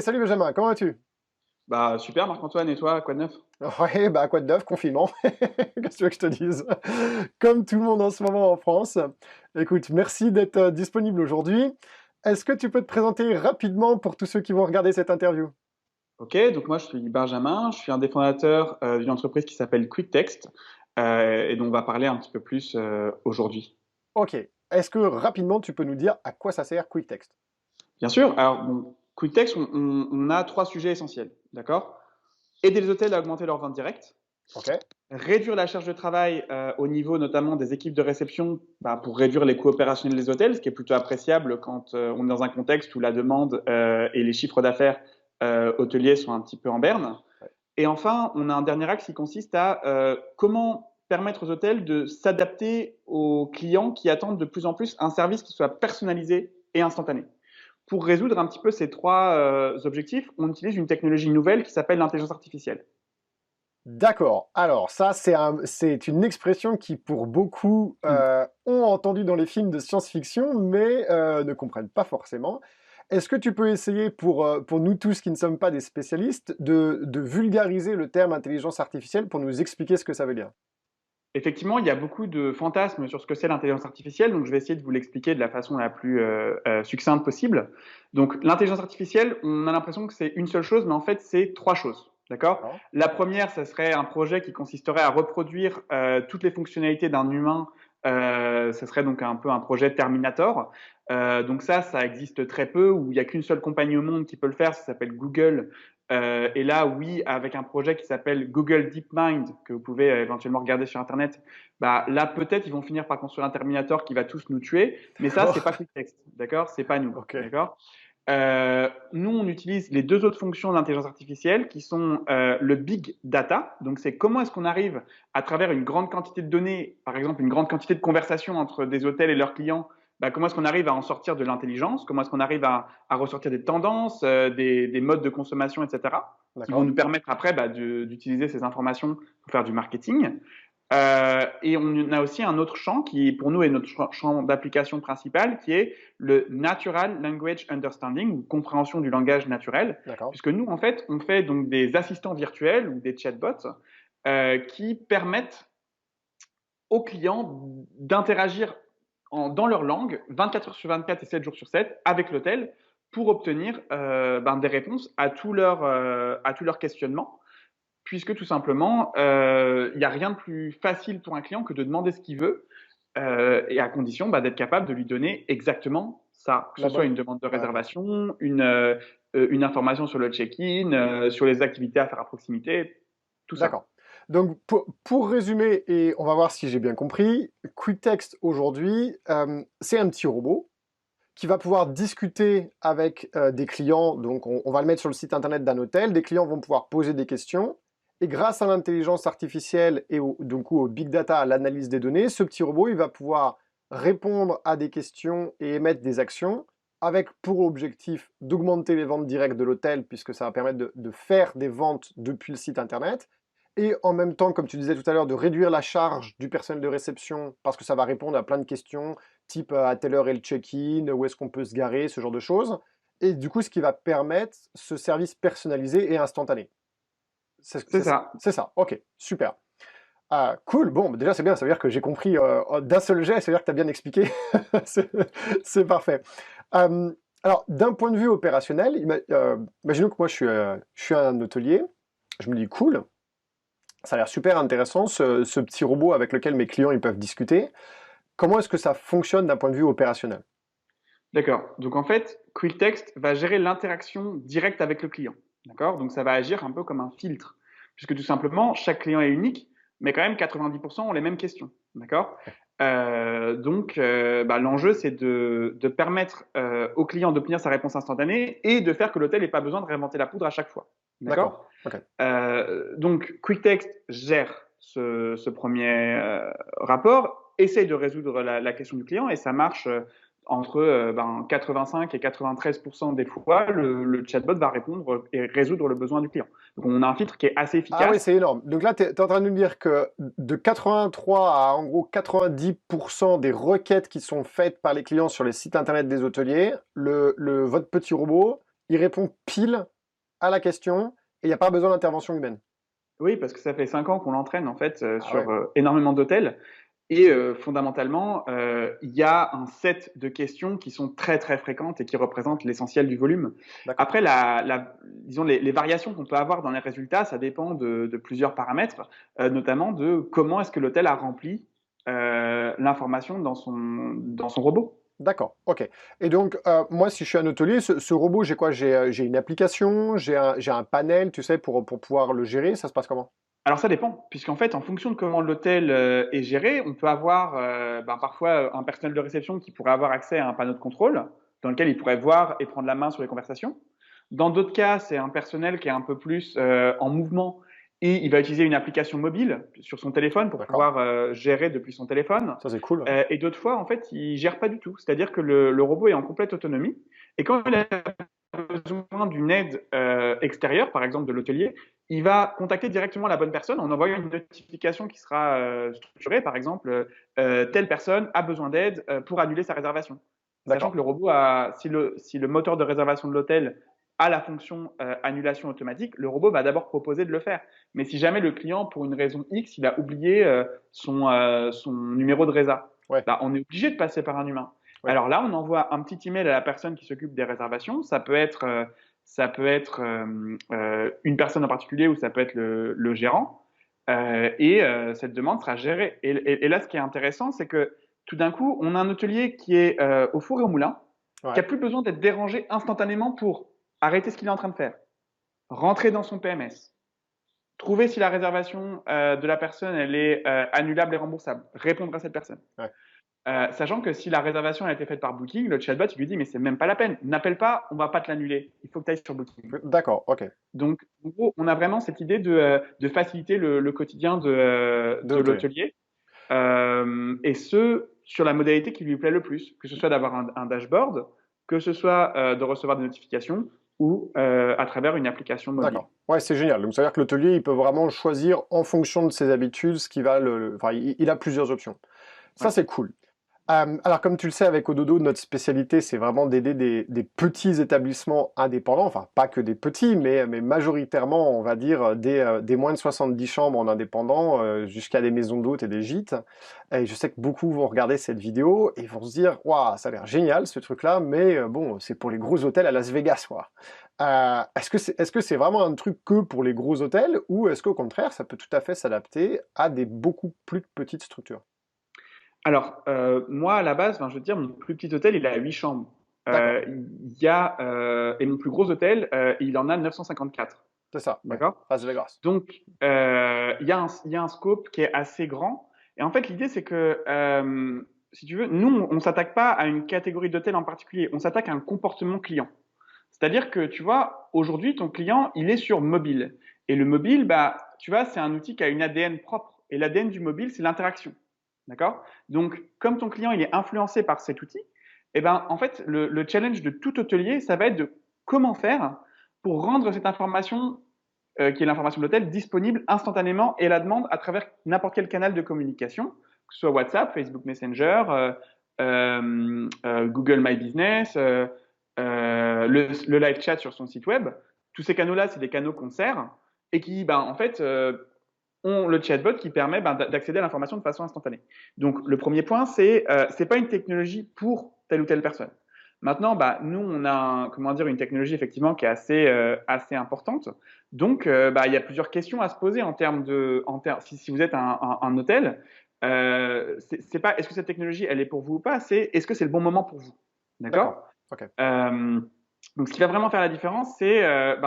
Salut Benjamin, comment vas-tu? Bah super Marc-Antoine, et toi, quoi de neuf? Ouais, bah quoi de neuf, confinement. Qu'est-ce que tu veux que je te dise? Comme tout le monde en ce moment en France. Écoute, merci d'être disponible aujourd'hui. Est-ce que tu peux te présenter rapidement pour tous ceux qui vont regarder cette interview? Ok, donc moi je suis Benjamin, je suis un des fondateurs d'une entreprise qui s'appelle QuickText et dont on va parler un petit peu plus aujourd'hui. Ok. Est-ce que rapidement tu peux nous dire à quoi ça sert QuickText? Bien sûr, alors bon, QuickText, on a trois sujets essentiels, d'accord? Aider les hôtels à augmenter leurs ventes directes, Ok. réduire la charge de travail au niveau notamment des équipes de réception bah, pour réduire les coûts opérationnels des hôtels, ce qui est plutôt appréciable quand on est dans un contexte où la demande et les chiffres d'affaires hôteliers sont un petit peu en berne. Ouais. Et enfin, on a un dernier axe qui consiste à comment permettre aux hôtels de s'adapter aux clients qui attendent de plus en plus un service qui soit personnalisé et instantané. Pour résoudre un petit peu ces trois objectifs, on utilise une technologie nouvelle qui s'appelle l'intelligence artificielle. D'accord. Alors ça, c'est une expression qui, pour beaucoup, ont entendu dans les films de science-fiction, mais ne comprennent pas forcément. Est-ce que tu peux essayer, pour nous tous qui ne sommes pas des spécialistes, de vulgariser le terme intelligence artificielle pour nous expliquer ce que ça veut dire? Effectivement, il y a beaucoup de fantasmes sur ce que c'est l'intelligence artificielle, donc je vais essayer de vous l'expliquer de la façon la plus succincte possible. Donc l'intelligence artificielle, on a l'impression que c'est une seule chose, mais en fait c'est trois choses. D'accord? D'accord. La première, ça serait un projet qui consisterait à reproduire toutes les fonctionnalités d'un humain. Ça serait donc un peu un projet Terminator. Donc ça existe très peu, où il n'y a qu'une seule compagnie au monde qui peut le faire, ça s'appelle Google. Et là, oui, avec un projet qui s'appelle Google DeepMind, que vous pouvez éventuellement regarder sur Internet, bah, là, peut-être, ils vont finir par construire un Terminator qui va tous nous tuer. Mais ça, c'est D'accord. pas QuickText, d'accord? C'est pas nous, Ok. d'accord? Nous, on utilise les deux autres fonctions d'intelligence artificielle qui sont le big data. Donc, c'est comment est-ce qu'on arrive à travers une grande quantité de données, par exemple une grande quantité de conversations entre des hôtels et leurs clients, bah, comment est-ce qu'on arrive à en sortir de l'intelligence, comment est-ce qu'on arrive à ressortir des tendances, des modes de consommation, etc., qui vont D'accord. nous permettre après bah, d'utiliser ces informations pour faire du marketing. Et on a aussi un autre champ qui, pour nous, est notre champ d'application principal, qui est le Natural Language Understanding, ou compréhension du langage naturel, D'accord. puisque nous, en fait, on fait donc des assistants virtuels ou des chatbots qui permettent aux clients d'interagir dans leur langue 24 heures sur 24 et 7 jours sur 7 avec l'hôtel pour obtenir des réponses à tous leurs questionnements, puisque tout simplement, il n'y a rien de plus facile pour un client que de demander ce qu'il veut, et à condition d'être capable de lui donner exactement ça, que ce La soit bonne. une demande de D'accord. réservation, une information sur le check-in, sur les activités à faire à proximité, tout ça. D'accord. Donc, pour résumer, et on va voir si j'ai bien compris, QuickText aujourd'hui, c'est un petit robot qui va pouvoir discuter avec des clients. Donc, on va le mettre sur le site internet d'un hôtel. Des clients vont pouvoir poser des questions. Et grâce à l'intelligence artificielle et donc au big data, à l'analyse des données, ce petit robot, il va pouvoir répondre à des questions et émettre des actions avec pour objectif d'augmenter les ventes directes de l'hôtel, puisque ça va permettre de faire des ventes depuis le site internet, et en même temps, comme tu disais tout à l'heure, de réduire la charge du personnel de réception, parce que ça va répondre à plein de questions, type à telle heure est le check-in, où est-ce qu'on peut se garer, ce genre de choses. Et du coup, ce qui va permettre ce service personnalisé et instantané. C'est ça. C'est ça, ok, super. Ah, cool, bon, déjà c'est bien, ça veut dire que j'ai compris d'un seul jet, ça veut dire que tu as bien expliqué. c'est c'est parfait. Euh, alors, d'un point de vue opérationnel, imaginons que moi je suis un hôtelier, je me dis cool, ça a l'air super intéressant, ce petit robot avec lequel mes clients ils peuvent discuter. Comment est-ce que ça fonctionne d'un point de vue opérationnel? D'accord. Donc en fait, QuickText va gérer l'interaction directe avec le client. D'accord? Donc ça va agir un peu comme un filtre, puisque tout simplement, chaque client est unique, mais quand même 90% ont les mêmes questions. D'accord? L'enjeu, c'est de permettre au client d'obtenir sa réponse instantanée et de faire que l'hôtel n'ait pas besoin de réinventer la poudre à chaque fois. D'accord, D'accord? ok. Donc QuickText gère ce premier rapport, essaye de résoudre la question du client et ça marche entre 85 et 93% des fois, le chatbot va répondre et résoudre le besoin du client. Donc on a un filtre qui est assez Ah oui, efficace. c'est énorme. Donc là, tu es en train de nous dire que de 83 à en gros 90% des requêtes qui sont faites par les clients sur les sites internet des hôteliers, votre petit robot, il répond pile à la question et il n'y a pas besoin d'intervention humaine. Oui, parce que ça fait 5 ans qu'on l'entraîne en fait Ah sur ouais, énormément d'hôtels. Et fondamentalement, il y a un set de questions qui sont très très fréquentes et qui représentent l'essentiel du volume. d'accord. Après, disons les variations qu'on peut avoir dans les résultats, ça dépend de plusieurs paramètres, notamment de comment est-ce que l'hôtel a rempli l'information dans son robot. D'accord, ok. Et donc, moi, si je suis un hôtelier, ce robot, j'ai quoi? J'ai une application, j'ai un panel, tu sais, pour pouvoir le gérer. Ça se passe comment? Alors ça dépend, puisqu'en fait, en fonction de comment l'hôtel est géré, on peut avoir parfois un personnel de réception qui pourrait avoir accès à un panneau de contrôle dans lequel il pourrait voir et prendre la main sur les conversations. Dans d'autres cas, c'est un personnel qui est un peu plus en mouvement et il va utiliser une application mobile sur son téléphone pour D'accord. pouvoir gérer depuis son téléphone. Ça, c'est cool, ouais. Et d'autres fois, en fait, il gère pas du tout. C'est-à-dire que le robot est en complète autonomie et quand il a besoin d'une aide extérieure, par exemple de l'hôtelier, il va contacter directement la bonne personne en envoyant une notification qui sera structurée, par exemple, telle personne a besoin d'aide pour annuler sa réservation. Sachant D'accord. que le robot si le moteur de réservation de l'hôtel a la fonction annulation automatique, le robot va d'abord proposer de le faire. Mais si jamais le client, pour une raison X, il a oublié son numéro de résa, Ouais, bah, on est obligé de passer par un humain. ouais. Alors là, on envoie un petit email à la personne qui s'occupe des réservations. Ça peut être une personne en particulier ou ça peut être le gérant. Cette demande sera gérée. Et là, ce qui est intéressant, c'est que tout d'un coup, on a un hôtelier qui est au four et au moulin, qui Ouais. a plus besoin d'être dérangé instantanément pour arrêter ce qu'il est en train de faire, rentrer dans son PMS, trouver si la réservation de la personne elle est annulable et remboursable, répondre à cette personne. Ouais. Sachant que si la réservation a été faite par Booking, le chatbot il lui dit mais c'est même pas la peine, n'appelle pas, on va pas te l'annuler, il faut que tu ailles sur Booking. D'accord, ok. Donc en gros, on a vraiment cette idée de faciliter le quotidien De de l'hôtelier. l'hôtelier, et ce sur la modalité qui lui plaît le plus, que ce soit d'avoir un dashboard, que ce soit de recevoir des notifications ou à travers une application mobile. D'accord. Ouais, c'est génial. Donc, ça veut dire que l'hôtelier, il peut vraiment choisir en fonction de ses habitudes ce qui va Enfin, il a plusieurs options. Ça, Ouais. c'est cool. Alors, comme tu le sais, avec Ododo, notre spécialité, c'est vraiment d'aider des petits établissements indépendants, enfin, pas que des petits, mais majoritairement, on va dire, des moins de 70 chambres en indépendant, jusqu'à des maisons d'hôtes et des gîtes. Et je sais que beaucoup vont regarder cette vidéo et vont se dire, waouh, ça a l'air génial, ce truc-là, mais bon, c'est pour les gros hôtels à Las Vegas, quoi. Est-ce que c'est vraiment un truc que pour les gros hôtels, ou est-ce qu'au contraire, ça peut tout à fait s'adapter à des beaucoup plus petites structures? Alors, moi, à la base, enfin, je veux dire, mon plus petit hôtel, il a 8 chambres. D'accord, Et mon plus gros hôtel, il en a 954. c'est ça, ouais. D'accord? Las Vegas. Donc, il y a un scope qui est assez grand. Et en fait, l'idée, c'est que, si tu veux, nous, on ne s'attaque pas à une catégorie d'hôtel en particulier. On s'attaque à un comportement client. C'est-à-dire que, tu vois, aujourd'hui, ton client, il est sur mobile. Et le mobile, bah, tu vois, c'est un outil qui a une ADN propre. Et l'ADN du mobile, c'est l'interaction. D'accord? Donc, comme ton client, il est influencé par cet outil, eh ben, en fait, le challenge de tout hôtelier, ça va être de comment faire pour rendre cette information, qui est l'information de l'hôtel, disponible instantanément et la demande à travers n'importe quel canal de communication, que ce soit WhatsApp, Facebook Messenger, Google My Business, le live chat sur son site web. Tous ces canaux-là, c'est des canaux qu'on sert et qui, ben, en fait, ont le chatbot qui permet d'accéder à l'information de façon instantanée. Donc, le premier point, c'est pas une technologie pour telle ou telle personne. Maintenant, bah, nous, on a comment dire, une technologie effectivement qui est assez importante. Donc, il y a plusieurs questions à se poser si vous êtes un hôtel. C'est pas est-ce que cette technologie elle est pour vous ou pas, c'est est-ce que c'est le bon moment pour vous. D'accord, D'accord. ok. euh, donc, ce qui va vraiment faire la différence, c'est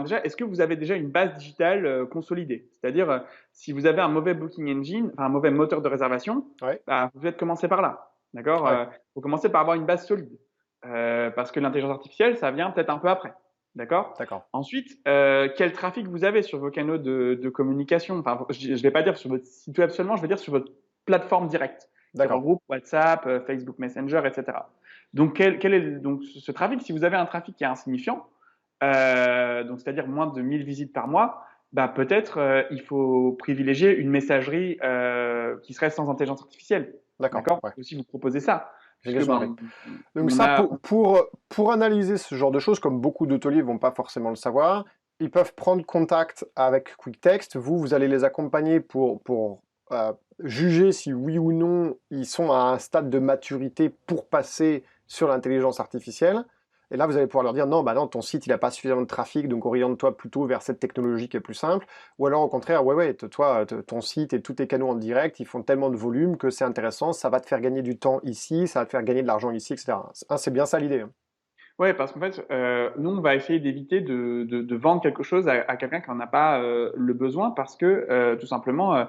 déjà, est-ce que vous avez déjà une base digitale consolidée? C'est-à-dire, si vous avez un mauvais booking engine, enfin un mauvais moteur de réservation, Ouais, bah, vous devez commencer par là. D'accord? ouais, Faut commencer par avoir une base solide. Parce que l'intelligence artificielle, ça vient peut-être un peu après. D'accord? d'accord. Ensuite, quel trafic vous avez sur vos canaux de communication? Enfin, je ne vais pas dire sur votre site web seulement, je vais dire sur votre plateforme directe, qui D'accord. regroupe WhatsApp, Facebook Messenger, etc. Donc, quel est donc ce trafic? Si vous avez un trafic qui est insignifiant, donc c'est-à-dire moins de 1000 visites par mois, bah, peut-être il faut privilégier une messagerie qui serait sans intelligence artificielle. D'accord, D'accord? ouais. Aussi vous proposer ça. J'ai puisque jamais arrêté. ben, Donc on ça, a, pour analyser ce genre de choses, comme beaucoup d'hôteliers vont pas forcément le savoir, ils peuvent prendre contact avec QuickText. Vous allez les accompagner pour juger si oui ou non ils sont à un stade de maturité pour passer sur l'intelligence artificielle. Et là, vous allez pouvoir leur dire non, bah non, ton site il n'a pas suffisamment de trafic, donc oriente-toi plutôt vers cette technologie qui est plus simple. Ou alors au contraire, ouais, toi, ton site et tous tes canaux en direct, ils font tellement de volume que c'est intéressant, ça va te faire gagner du temps ici, ça va te faire gagner de l'argent ici, etc. C'est bien ça l'idée, hein. ouais, parce qu'en fait, nous, on va essayer d'éviter de vendre quelque chose à quelqu'un qui n'en a pas le besoin parce que, tout simplement,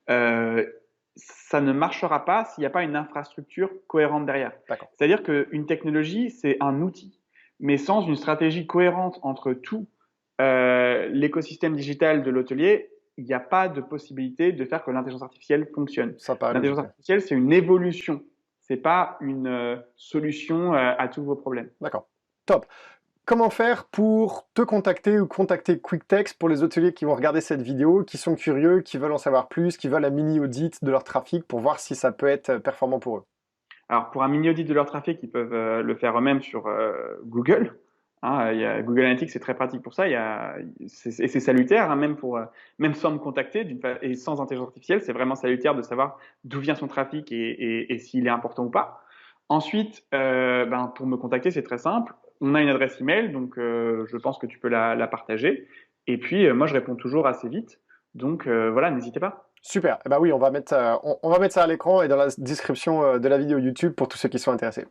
euh, ça ne marchera pas s'il n'y a pas une infrastructure cohérente derrière. D'accord. C'est-à-dire qu'une technologie, c'est un outil, mais sans une stratégie cohérente entre tout l'écosystème digital de l'hôtelier, il n'y a pas de possibilité de faire que l'intelligence artificielle fonctionne. Ça paraît L'intelligence logique, ouais. artificielle, c'est une évolution, c'est pas une solution à tous vos problèmes. D'accord. Top. Comment faire pour te contacter ou contacter QuickText pour les hôteliers qui vont regarder cette vidéo, qui sont curieux, qui veulent en savoir plus, qui veulent un mini audit de leur trafic pour voir si ça peut être performant pour eux? Alors, pour un mini audit de leur trafic, ils peuvent le faire eux-mêmes sur Google. Hein, il y a Google Analytics, c'est très pratique pour ça. Et c'est salutaire, hein, même même sans me contacter et sans intelligence artificielle, c'est vraiment salutaire de savoir d'où vient son trafic et s'il est important ou pas. Ensuite, pour me contacter, c'est très simple. On a une adresse email, donc je pense que tu peux la partager. Et puis, moi, je réponds toujours assez vite. Donc voilà, n'hésitez pas. Super. Eh ben oui, on va mettre ça à l'écran et dans la description de la vidéo YouTube pour tous ceux qui sont intéressés.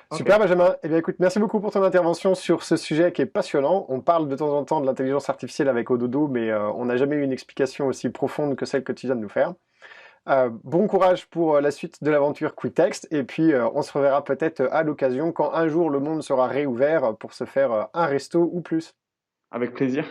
Ok. Super, Benjamin. Eh bien, écoute, merci beaucoup pour ton intervention sur ce sujet qui est passionnant. On parle de temps en temps de l'intelligence artificielle avec Ododo, mais on n'a jamais eu une explication aussi profonde que celle que tu viens de nous faire. Bon courage pour la suite de l'aventure QuickText, et puis on se reverra peut-être à l'occasion quand un jour le monde sera réouvert pour se faire un resto ou plus. Avec plaisir.